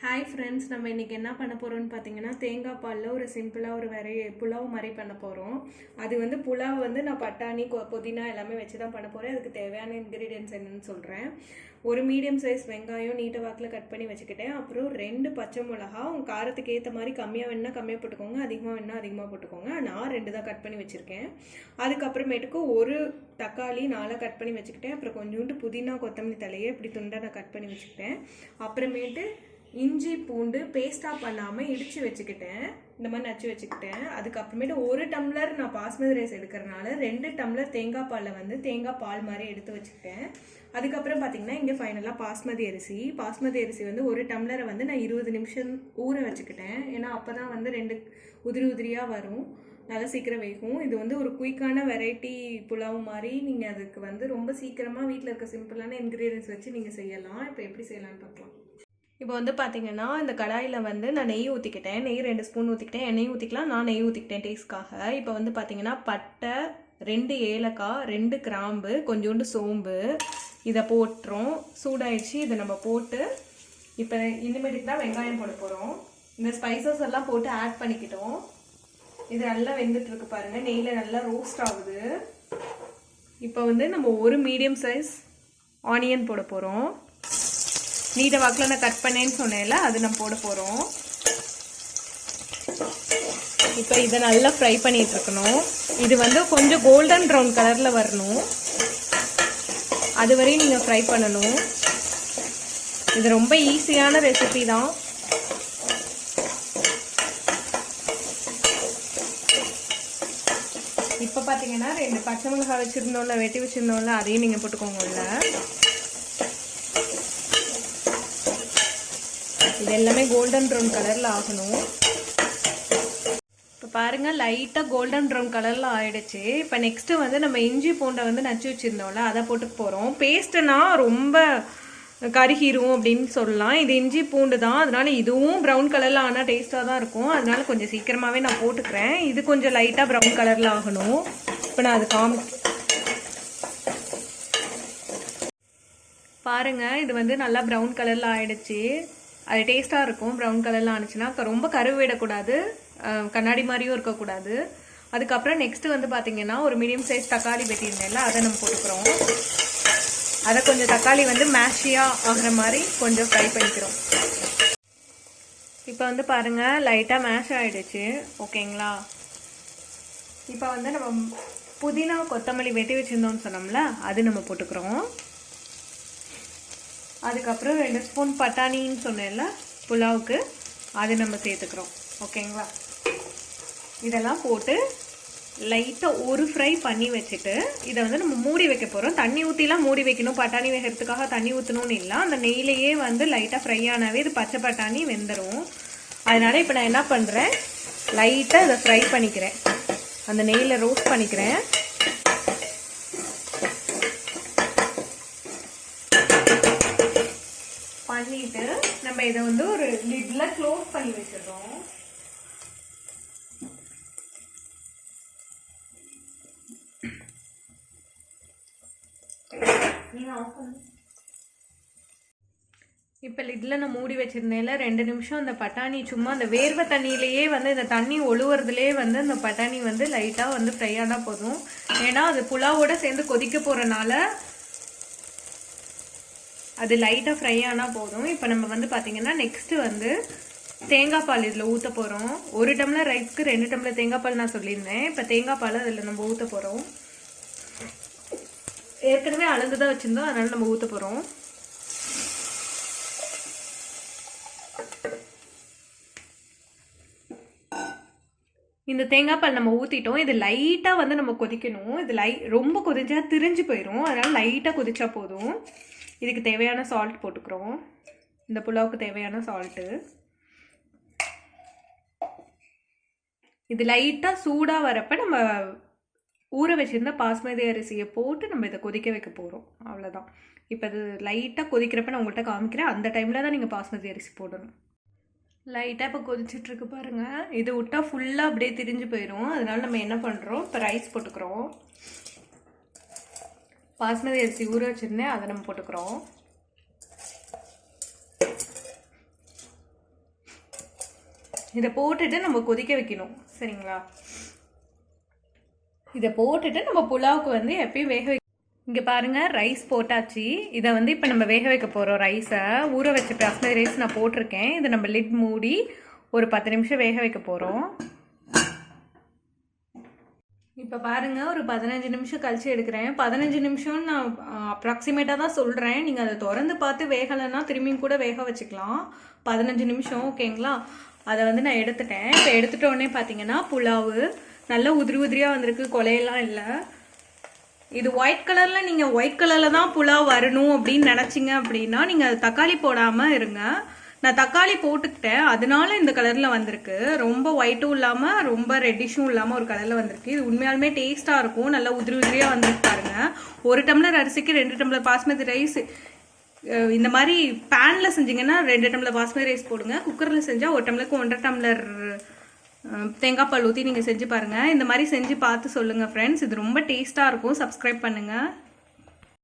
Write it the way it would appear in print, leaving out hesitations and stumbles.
Hi friends, நம்ம இன்றைக்கி என்ன பண்ண போகிறோம்னு பார்த்தீங்கன்னா, தேங்காய் பாலில் ஒரு சிம்பிளாக ஒரு புலாவ் மாதிரி பண்ண போகிறோம். அது வந்து புலாவ் வந்து நான் பட்டாணி புதினா எல்லாமே வச்சு தான் பண்ண போகிறேன். அதுக்கு தேவையான இன்க்ரீடியன்ஸ் என்னன்னு சொல்கிறேன். ஒரு மீடியம் சைஸ் வெங்காயம் நீட்ட வாக்கில் கட் பண்ணி வச்சுக்கிட்டேன். அப்புறம் 2 பச்சை மிளகா, உங்கள் காரத்துக்கு ஏற்ற மாதிரி கம்மியாக வேணுன்னா கம்மியாக போட்டுக்கோங்க, அதிகமாக வேணுன்னா அதிகமாக போட்டுக்கோங்க. நான் 2 தான் கட் பண்ணி வச்சுருக்கேன். அதுக்கப்புறமேட்டுக்கு ஒரு தக்காளி 4 கட் பண்ணி வச்சுக்கிட்டேன். அப்புறம் கொஞ்சோண்டு புதினா கொத்தமல்லி தலையை இப்படி துண்டாக நான் கட் பண்ணி வச்சுக்கிட்டேன். அப்புறமேட்டு இஞ்சி பூண்டு பேஸ்ட்டாக பண்ணாமல் இடித்து வச்சுக்கிட்டேன், இந்த மாதிரி நச்சு வச்சுக்கிட்டேன். அதுக்கப்புறமேட்டு 1 டம்ளர் நான் பாஸ்மதி ரைஸ் எடுக்கிறனால 2 டம்ளர் தேங்காய் பாலில் வந்து தேங்காய் பால் மாதிரி எடுத்து வச்சுக்கிட்டேன். அதுக்கப்புறம் பார்த்தீங்கன்னா இங்கே ஃபைனலாக பாஸ்மதி அரிசி வந்து 1 டம்ளரை வந்து நான் 20 நிமிஷம் ஊற வச்சுக்கிட்டேன். ஏன்னா அப்போ தான் வந்து 2 உதிரியாக வரும், நல்லா சீக்கிரம் வேகும். இது வந்து ஒரு குயிக்கான வெரைட்டி புலாவ் மாதிரி. நீங்கள் அதுக்கு வந்து ரொம்ப சீக்கிரமாக வீட்டில் இருக்க சிம்பிளான இன்க்ரீடியன்ஸ் வச்சு நீங்கள் செய்யலாம். இப்போ எப்படி செய்யலான்னு பார்க்கலாம். இப்போ வந்து பார்த்தீங்கன்னா இந்த கடாயில் வந்து நான் நெய் ஊற்றிக்கிட்டேன். நெய் 2 ஸ்பூன் ஊற்றிக்கிட்டேன். எண்ணெய் ஊற்றிக்கலாம், நான் நெய் ஊற்றிக்கிட்டேன் டேஸ்ட்காக. இப்போ வந்து பார்த்தீங்கன்னா பட்டை, 2 ஏலக்காய், 2 கிராம்பு, கொஞ்சோண்டு சோம்பு இதை போட்டுரும். சூடாயிடுச்சு. இதை நம்ம போட்டு இப்போ இனிமேட்டுக்கு தான் வெங்காயம் போட போகிறோம். இந்த ஸ்பைசஸ் எல்லாம் போட்டு ஆட் பண்ணிக்கிட்டோம். இது நல்லா வெந்துட்டுருக்கு பாருங்கள், நெய்யில் நல்லா ரோஸ்ட் ஆகுது. இப்போ வந்து நம்ம ஒரு மீடியம் சைஸ் ஆனியன் போட போகிறோம். நீட்ட வாக்கில் நான் கட் பண்ணேன்னு சொன்னேன்ல, அது நம்ம போட போகிறோம். இப்போ இதை நல்லா ஃப்ரை பண்ணிட்டு இருக்கணும். இது வந்து கொஞ்சம் கோல்டன் ப்ரௌன் கலரில் வரணும், அது வரையும் நீங்கள் ஃப்ரை பண்ணணும். இது ரொம்ப ஈஸியான ரெசிபி தான். இப்போ பார்த்தீங்கன்னா 2 பச்சை மிளகாய் வச்சுருந்தோம்ல, வெட்டி வச்சுருந்தோம்ல, அதையும் நீங்கள் போட்டுக்கோங்கல்ல. இது எல்லாமே கோல்டன் ப்ரௌன் கலரில் ஆகணும். இப்போ பாருங்கள், லைட்டாக கோல்டன் ப்ரௌன் கலரில் ஆகிடுச்சு. இப்போ நெக்ஸ்ட்டு வந்து நம்ம இஞ்சி பூண்டை வந்து நச்சு வச்சுருந்தோம்ல, அதை போட்டு போகிறோம். பேஸ்ட்டுனா ரொம்ப கருகிரும் அப்படின்னு சொல்லலாம். இது இஞ்சி பூண்டு தான், அதனால இதுவும் ப்ரௌன் கலரில் ஆனால் டேஸ்ட்டாக தான் இருக்கும். அதனால கொஞ்சம் சீக்கிரமாகவே நான் போட்டுக்கிறேன். இது கொஞ்சம் லைட்டாக ப்ரௌன் கலரில் ஆகணும். இப்போ நான் அது பாருங்கள், இது வந்து நல்லா ப்ரௌன் கலரில் ஆகிடுச்சு. அது டேஸ்ட்டாக இருக்கும். ப்ரௌன் கலரில் ஆனிச்சுன்னா ரொம்ப கருவு விடக்கூடாது, கண்ணாடி மாதிரியும் இருக்கக்கூடாது. அதுக்கப்புறம் நெக்ஸ்ட்டு வந்து பார்த்திங்கன்னா ஒரு மீடியம் சைஸ் தக்காளி வெட்டியிருந்தேன்ல, அதை நம்ம போட்டுக்கிறோம். அதை கொஞ்சம் தக்காளி வந்து மேஷியாக ஆகிற மாதிரி கொஞ்சம் ஃப்ரை பண்ணிக்கிறோம். இப்போ வந்து பாருங்கள், லைட்டாக மேஷ் ஆகிடுச்சு. ஓகேங்களா? இப்போ வந்து நம்ம புதினா கொத்தமல்லி வெட்டி வச்சுருந்தோம்னு சொன்னோம்ல, அது நம்ம போட்டுக்கிறோம். அதுக்கப்புறம் 2 ஸ்பூன் பட்டாணின்னு சொன்னேன்ல புலாவுக்கு, அது நம்ம சேர்த்துக்கிறோம். ஓகேங்களா? இதெல்லாம் போட்டு லைட்டாக ஒரு ஃப்ரை பண்ணி வச்சுட்டு இதை வந்து நம்ம மூடி வைக்க போகிறோம். தண்ணி ஊற்றிலாம் மூடி வைக்கணும், பட்டாணி வேகிறதுக்காக தண்ணி ஊற்றணும்னு இல்லை. அந்த நெய்லேயே வந்து லைட்டாக ஃப்ரை ஆனாவே இது பச்சை பட்டாணி வெந்துடும். அதனால் இப்போ நான் என்ன பண்ணுறேன், லைட்டாக இதை ஃப்ரை பண்ணிக்கிறேன், அந்த நெய்யில் ரோஸ்ட் பண்ணிக்கிறேன். பண்ணிட்டு நம்ம இதை வந்து ஒரு லிட்ல க்ளோஸ் பண்ணி வச்சிடுறோம். இப்போ லிட்ல நான் மூடி வச்சிருந்தேன்ல 2 நிமிஷம். அந்த பட்டாணி சும்மா அந்த வேர்வை தண்ணியிலேயே வந்து இந்த தண்ணி ஒழுவுறதுலேயே வந்து அந்த பட்டாணி வந்து லைட்டாக வந்து ஃப்ரை ஆனால் போதும். ஏன்னா அது புலாவோட சேர்ந்து கொதிக்க போகிறனால அது லைட்டாக ஃப்ரை ஆனால் போதும். இப்போ நம்ம வந்து பார்த்திங்கன்னா நெக்ஸ்ட்டு வந்து தேங்காய் பால் இதில் ஊற்ற போகிறோம். 1 டம்ளர் ரைஸ்க்கு 2 டம்ளர் தேங்காய் பால் நான் சொல்லியிருந்தேன். இப்போ தேங்காய் பால் அதில் நம்ம ஊற்ற போகிறோம். ஏற்கனவே அளந்து தான் வச்சுருந்தோம், அதனால் நம்ம ஊற்ற போகிறோம். இந்த தேங்காய் பால் நம்ம ஊற்றிட்டோம். இது லைட்டாக வந்து நம்ம கொதிக்கணும். இது ரொம்ப கொதிச்சா திரிஞ்சு போயிடும், அதனால் லைட்டாக கொதிச்சா போதும். இதுக்கு தேவையான சால்ட் போட்டுக்கிறோம். இந்த புலாவுக்கு தேவையான சால்ட்டு. இது லைட்டாக சூடாக வரப்போ நம்ம ஊற வச்சுருந்த பாஸ்மதி அரிசியை போட்டு நம்ம இதை கொதிக்க வைக்க போகிறோம். அவ்வளோதான். இப்போ இது லைட்டாக கொதிக்கிறப்ப நான் உங்கள்கிட்ட காமிக்கிறேன். அந்த டைமில் தான் நீங்கள் பாஸ்மதி அரிசி போடணும். லைட்டாக இப்போ கொதிச்சிட்ருக்கு பாருங்கள். இது விட்டால் ஃபுல்லாக அப்படியே திரிஞ்சு போயிடும். அதனால நம்ம என்ன பண்ணுறோம், இப்போ ரைஸ் போட்டுக்கிறோம். பாஸ்மதி அரிசி ஊற வச்சுருந்தேன், அதை நம்ம போட்டுக்கிறோம். இதை போட்டுட்டு நம்ம கொதிக்க வைக்கணும். சரிங்களா? இதை போட்டுட்டு நம்ம புலாவுக்கு வந்து எப்பயும் வேக வைக்க. இங்கே பாருங்கள், ரைஸ் போட்டாச்சு. இதை வந்து இப்போ நம்ம வேக வைக்க போகிறோம். ரைஸை ஊற வச்ச பாஸ்மதி ரைஸ் நான் போட்டிருக்கேன். இதை நம்ம லிட் மூடி ஒரு 10 நிமிஷம் வேக வைக்க போகிறோம். இப்போ பாருங்கள், ஒரு 15 நிமிஷம் கழிச்சு எடுக்கிறேன். 15 நிமிஷம் நான் அப்ராக்சிமேட்டாக தான் சொல்கிறேன். நீங்கள் அதை திறந்து பார்த்து வேகலைன்னா திரும்பியும் கூட வேக வச்சுக்கலாம். 15 நிமிஷம் ஓகேங்களா? அதை வந்து நான் எடுத்துட்டேன். இப்போ எடுத்துட்டோடனே பார்த்தீங்கன்னா புலாவு நல்லா உதிரி உதிரியாக வந்திருக்கு, கொலையெல்லாம் இல்லை. இது ஒயிட் கலரில், நீங்கள் ஒயிட் கலரில் தான் புலாவ் வரணும் அப்படின்னு நினச்சிங்க அப்படின்னா நீங்கள் அது தக்காளி போடாமல் இருங்க. நான் தக்காளி போட்டுக்கிட்டேன், அதனால இந்த கலரில் வந்திருக்கு. ரொம்ப ஒயிட்டும் இல்லாமல் ரொம்ப ரெட்டிஷும் இல்லாமல் ஒரு கலரில் வந்திருக்கு. இது உண்மையாலுமே டேஸ்ட்டாக இருக்கும். நல்லா உதிரி உதிரியாக வந்துருக்கு பாருங்க. 1 டம்ளர் அரிசிக்கு 2 டம்ளர் பாஸ்மதி ரைஸ். இந்த மாதிரி பேனில் செஞ்சிங்கன்னா 2 டம்ளர் பாஸ்மதி ரைஸ் போடுங்க. குக்கரில் செஞ்சால் 1 டம்ளருக்கு 1.5 டம்ளர் தேங்காய் பால் ஊற்றி நீங்கள் செஞ்சு பாருங்கள். இந்த மாதிரி செஞ்சு பார்த்து சொல்லுங்கள் ஃப்ரெண்ட்ஸ். இது ரொம்ப டேஸ்ட்டாக இருக்கும். சப்ஸ்கிரைப் பண்ணுங்கள்.